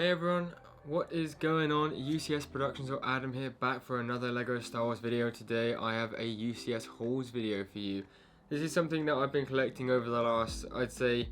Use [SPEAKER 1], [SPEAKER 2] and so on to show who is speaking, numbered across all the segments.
[SPEAKER 1] Hey everyone, what is going on? UCS Productions or Adam here, back for another LEGO Star Wars video. Today I have a UCS hauls video for you. This is something that I've been collecting over the last, I'd say,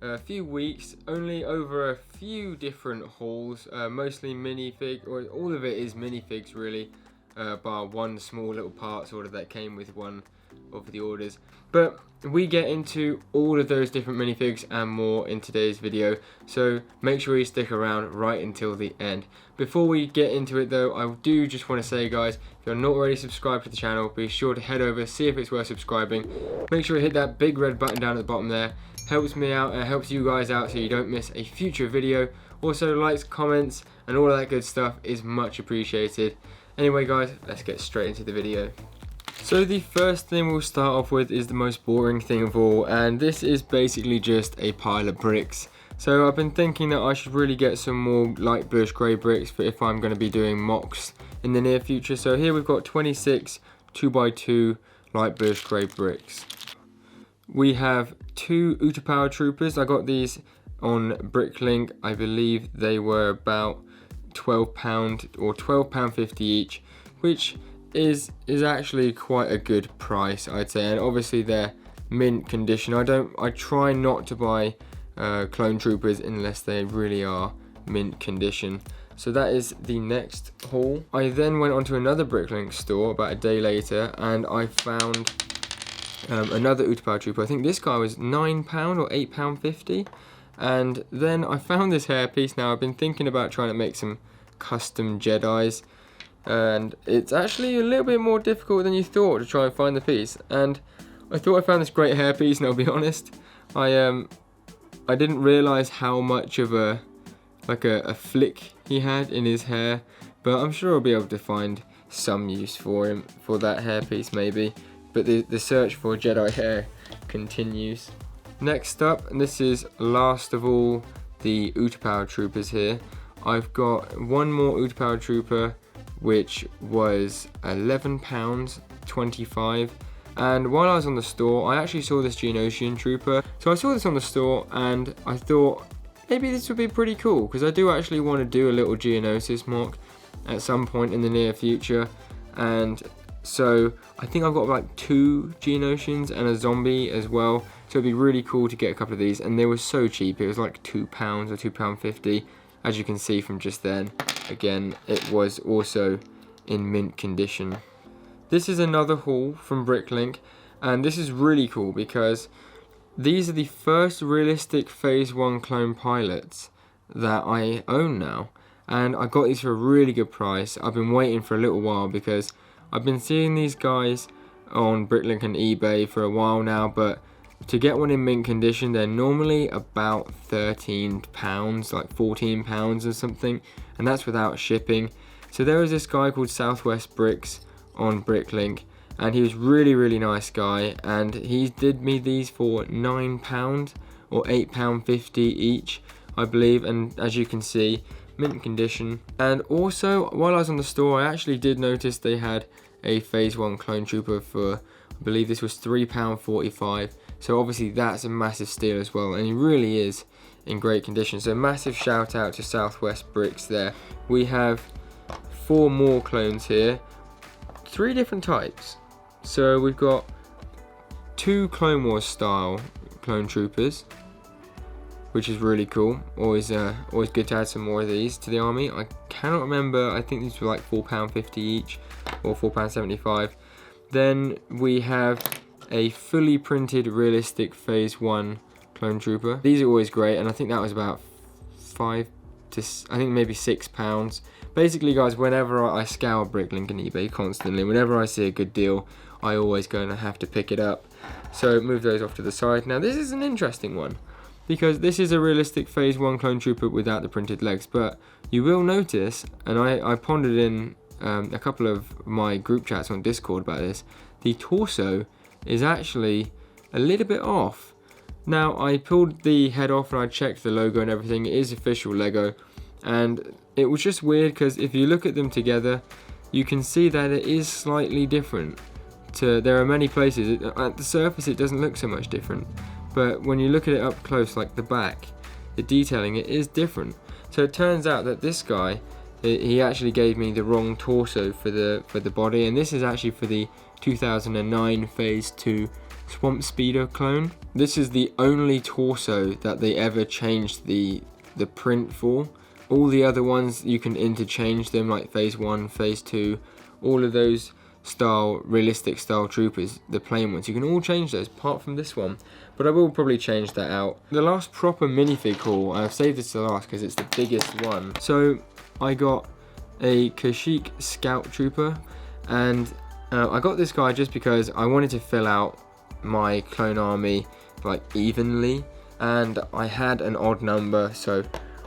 [SPEAKER 1] a few weeks, only over a few different hauls, mostly minifig, or all of it is minifigs really, bar one small little parts order that came with one of the orders. But we get into all of those different minifigs and more in today's video, so make sure you stick around right until the end. Before we get into it though, I do just want to say, guys, if you're not already subscribed to the channel, be sure to head over, see if it's worth subscribing. Make sure you hit that big red button down at the bottom there. Helps me out and helps you guys out so you don't miss a future video. Also, likes, comments and all of that good stuff is much appreciated. Anyway guys, let's get straight into the video. So the first thing we'll start off with is the most boring thing of all, and this is basically just a pile of bricks. So I've been thinking that I should really get some more light bluish grey bricks for if I'm going to be doing mocks in the near future. So here we've got 26 2x2 light bluish grey bricks. We have two Untitled Troopers. I got these on Bricklink. I believe they were about £12 or £12.50 each, which is actually quite a good price, I'd say. And obviously they're mint condition. I try not to buy clone troopers unless they really are mint condition. So that is the next haul. I then went onto another Bricklink store about a day later and I found another Untitled Trooper. I think this guy was £9 or £8.50. And then I found this hairpiece. Now I've been thinking about trying to make some custom Jedis, and it's actually a little bit more difficult than you thought to try and find the piece. And I thought I found this great hairpiece, and I'll be honest, I didn't realise how much of a flick he had in his hair, but I'm sure I'll be able to find some use for him for that hairpiece maybe. But the search for Jedi hair continues. Next up, and this is last of all the Untitled Troopers here. I've got one more Untitled Trooper, which was £11.25. And while I was on the store, I actually saw this Geonosian Trooper. So I saw this on the store and I thought maybe this would be pretty cool, because I do actually want to do a little Geonosis mock at some point in the near future. And so I think I've got like two Geonosians and a zombie as well. So it'd be really cool to get a couple of these, and they were so cheap. It was like £2 or £2.50, as you can see from just then. Again, it was also in mint condition. This is another haul from Bricklink, and this is really cool because these are the first realistic Phase 1 clone pilots that I own now. And I got these for a really good price. I've been waiting for a little while because I've been seeing these guys on Bricklink and eBay for a while now, but to get one in mint condition, they're normally about £13, like £14 or something, and that's without shipping. So there was this guy called Southwest Bricks on Bricklink, and he was really nice guy, and he did me these for £9 or £8.50 each, I believe, and as you can see, mint condition. And also, while I was on the store, I actually did notice they had a Phase 1 clone trooper for, I believe this was £3.45. So obviously that's a massive steal as well, and he really is in great condition. So massive shout out to Southwest Bricks there. We have 4 more clones here, 3 different types. So we've got 2 Clone Wars style clone troopers, which is really cool. Always good to add some more of these to the army. I cannot remember, I think these were like £4.50 each or £4.75. Then we have a fully printed realistic Phase 1 clone trooper. These are always great, and I think that was about maybe £6. Basically guys, whenever I scour Bricklink and eBay constantly, whenever I see a good deal, I always go and have to pick it up. So move those off to the side. Now this is an interesting one, because this is a realistic Phase 1 clone trooper without the printed legs, but you will notice, and I pondered in a couple of my group chats on Discord about this, the torso is actually a little bit off. Now I pulled the head off and I checked the logo and everything. It is official Lego, and it was just weird because if you look at them together, you can see that it is slightly different. There are many places, at the surface it doesn't look so much different, but when you look at it up close, like the back, the detailing, it is different. So it turns out that this guy, he actually gave me the wrong torso for the body, and this is actually for the 2009 Phase 2 Swamp Speeder clone. This is the only torso that they ever changed the print for. All the other ones you can interchange them, like Phase 1, Phase 2, all of those style, realistic style troopers, the plain ones, you can all change those apart from this one, but I will probably change that out. The last proper minifig haul, I've saved this to last because it's the biggest one. So I got a Kashyyyk Scout Trooper, and I got this guy just because I wanted to fill out my clone army like evenly, and I had an odd number, so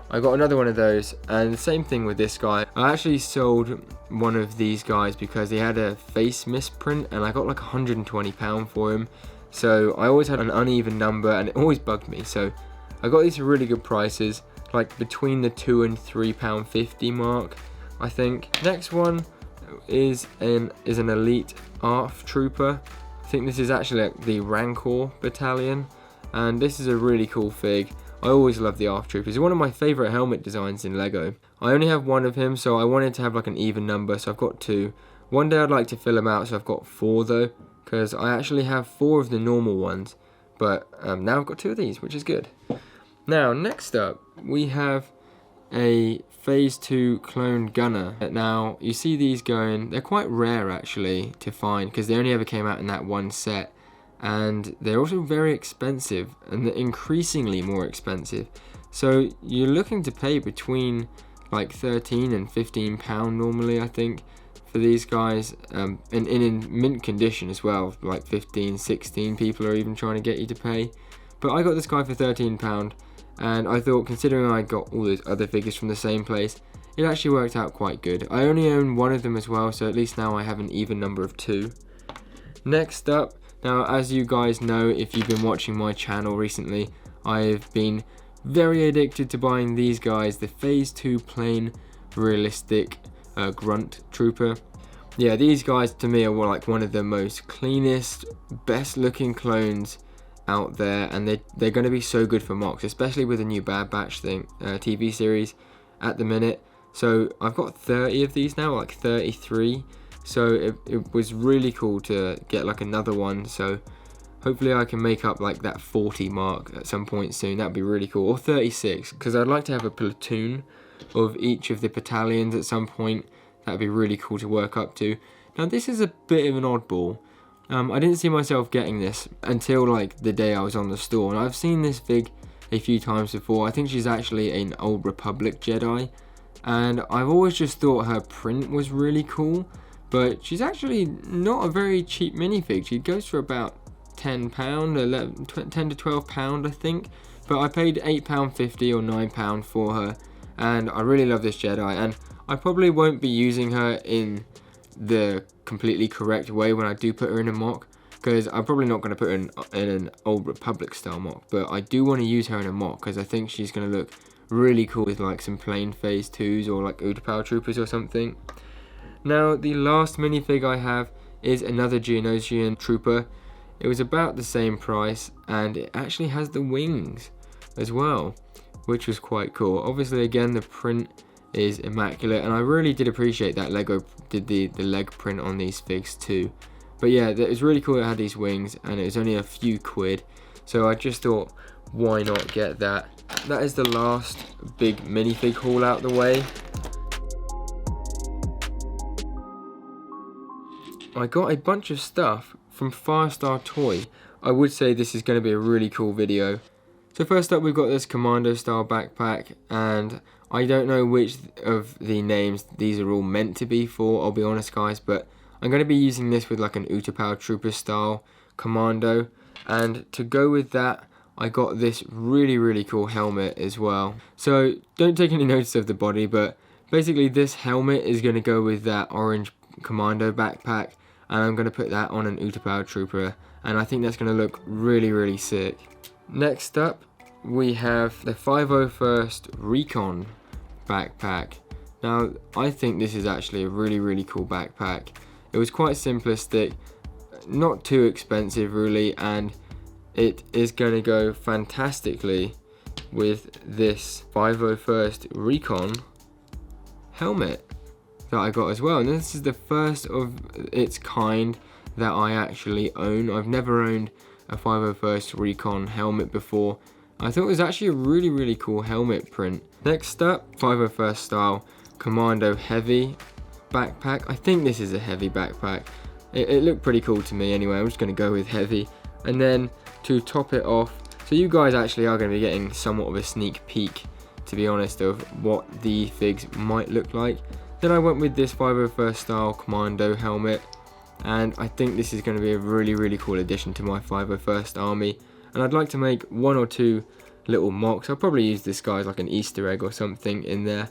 [SPEAKER 1] I got another one of those. And the same thing with this guy. I actually sold one of these guys because he had a face misprint, and I got like £120 for him. So I always had an uneven number, and it always bugged me. So I got these for really good prices, like between the £2 and £3.50 mark, I think. Next one is an elite ARF trooper. I think this is actually like the Rancor battalion, and this is a really cool fig. I always love the ARF troopers. It's one of my favourite helmet designs in LEGO. I only have one of him, so I wanted to have like an even number, so I've got 2. One day I'd like to fill them out, so I've got 4 though, because I actually have 4 of the normal ones, but now I've got 2 of these, which is good. Now, next up, we have a Phase 2 clone gunner. Now, you see these going, they're quite rare actually to find, because they only ever came out in that one set. And they're also very expensive, and they're increasingly more expensive. So you're looking to pay between like £13 and £15 normally, I think, for these guys, and in mint condition as well, like 15, 16 people are even trying to get you to pay. But I got this guy for £13, and I thought, considering I got all those other figures from the same place, it actually worked out quite good. I only own one of them as well, so at least now I have an even number of 2. Next up, now, as you guys know, if you've been watching my channel recently, I've been very addicted to buying these guys, the Phase 2 plain realistic Grunt Trooper. Yeah, these guys to me are like one of the most cleanest, best looking clones out there, and they're going to be so good for mocks, especially with the new Bad Batch TV series at the minute. So I've got 30 of these now, like 33. So it was really cool to get like another one, so hopefully I can make up like that 40 mark at some point soon. That'd be really cool, or 36, because I'd like to have a platoon of each of the battalions at some point. That'd be really cool to work up to. Now this is a bit of an oddball. I didn't see myself getting this until like the day I was on the store, and I've seen this fig a few times before. I think she's actually an Old Republic Jedi, and I've always just thought her print was really cool. But she's actually not a very cheap minifig. She goes for about £10, 10 to £12 I think. But I paid £8.50 or £9 for her, and I really love this Jedi. And I probably won't be using her in the completely correct way when I do put her in a mock, because I'm probably not going to put her in an Old Republic style mock. But I do want to use her in a mock because I think she's going to look really cool with like some plain Phase 2s or like Utapau Troopers or something. Now, the last minifig I have is another Geonosian Trooper. It was about the same price, and it actually has the wings as well, which was quite cool. Obviously, again, the print is immaculate, and I really did appreciate that LEGO did the leg print on these figs too. But yeah, it was really cool it had these wings, and it was only a few quid, so I just thought, why not get that? That is the last big minifig haul out the way. I got a bunch of stuff from Firestar Toy. I would say this is going to be a really cool video. So first up, we've got this Commando style backpack, and I don't know which of the names these are all meant to be for, I'll be honest guys, but I'm going to be using this with like an Utapau Trooper style Commando, and to go with that I got this really cool helmet as well. So don't take any notice of the body, but basically this helmet is going to go with that orange Commando backpack, and I'm going to put that on an Utapau Trooper, and I think that's going to look really sick. Next up, we have the 501st Recon Backpack. Now, I think this is actually a really cool backpack. It was quite simplistic, not too expensive really, and it is going to go fantastically with this 501st Recon Helmet that I got as well. And this is the first of its kind that I actually own. I've never owned a 501st Recon Helmet before. I thought it was actually a really cool helmet print. Next up, 501st style Commando heavy backpack. I think this is a heavy backpack. It looked pretty cool to me anyway. I'm just going to go with heavy. And then to top it off, so you guys actually are going to be getting somewhat of a sneak peek, to be honest, of what the figs might look like. Then I went with this 501st style Commando helmet, and I think this is going to be a really cool addition to my 501st army. And I'd like to make one or two little mocks. I'll probably use this guy as like an Easter egg or something in there.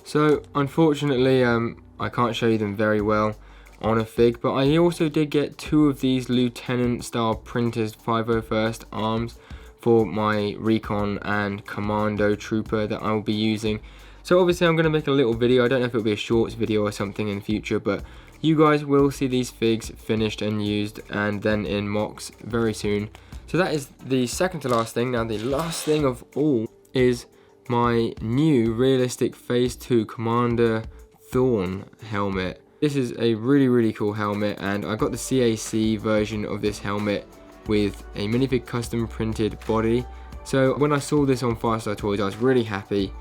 [SPEAKER 1] So unfortunately I can't show you them very well on a fig, but I also did get two of these lieutenant style printed 501st arms for my Recon and Commando Trooper that I will be using. So obviously I'm going to make a little video. I don't know if it'll be a shorts video or something in the future, but you guys will see these figs finished and used and then in mocks very soon. So that is the second to last thing. Now the last thing of all is my new realistic phase 2 Commander Thorne helmet. This is a really cool helmet, and I got the CAC version of this helmet with a minifig custom printed body. So when I saw this on 5-Star Toys, I was really happy,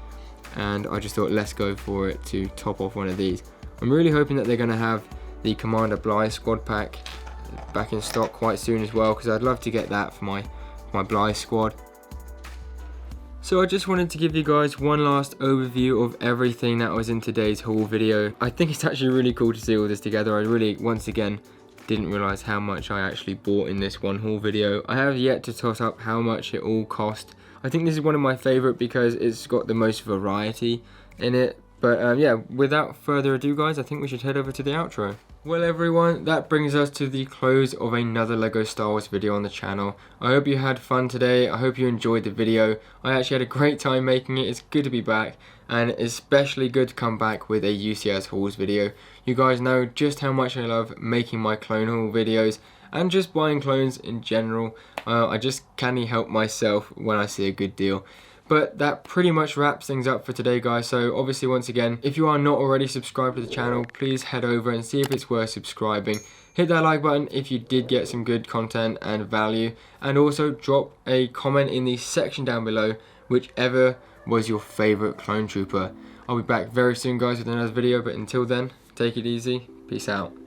[SPEAKER 1] and I just thought let's go for it to top off one of these. I'm really hoping that they're going to have the Commander Blythe squad pack back in stock quite soon as well, because I'd love to get that for my Blythe squad. So I just wanted to give you guys one last overview of everything that was in today's haul video. I think it's actually really cool to see all this together. I really, once again, didn't realize how much I actually bought in this one haul video. I have yet to toss up how much it all cost. I think this is one of my favorite because it's got the most variety in it. But yeah, without further ado guys, I think we should head over to the outro. Well everyone, that brings us to the close of another LEGO Star Wars video on the channel. I hope you had fun today. I hope you enjoyed the video. I actually had a great time making it. It's good to be back, and especially good to come back with a UCS hauls video. You guys know just how much I love making my clone haul videos and just buying clones in general. I just can't help myself when I see a good deal. But that pretty much wraps things up for today guys. So obviously once again, if you are not already subscribed to the channel, please head over and see if it's worth subscribing. Hit that like button if you did get some good content and value, and also drop a comment in the section down below whichever was your favorite clone trooper. I'll be back very soon guys with another video, but until then, take it easy, peace out.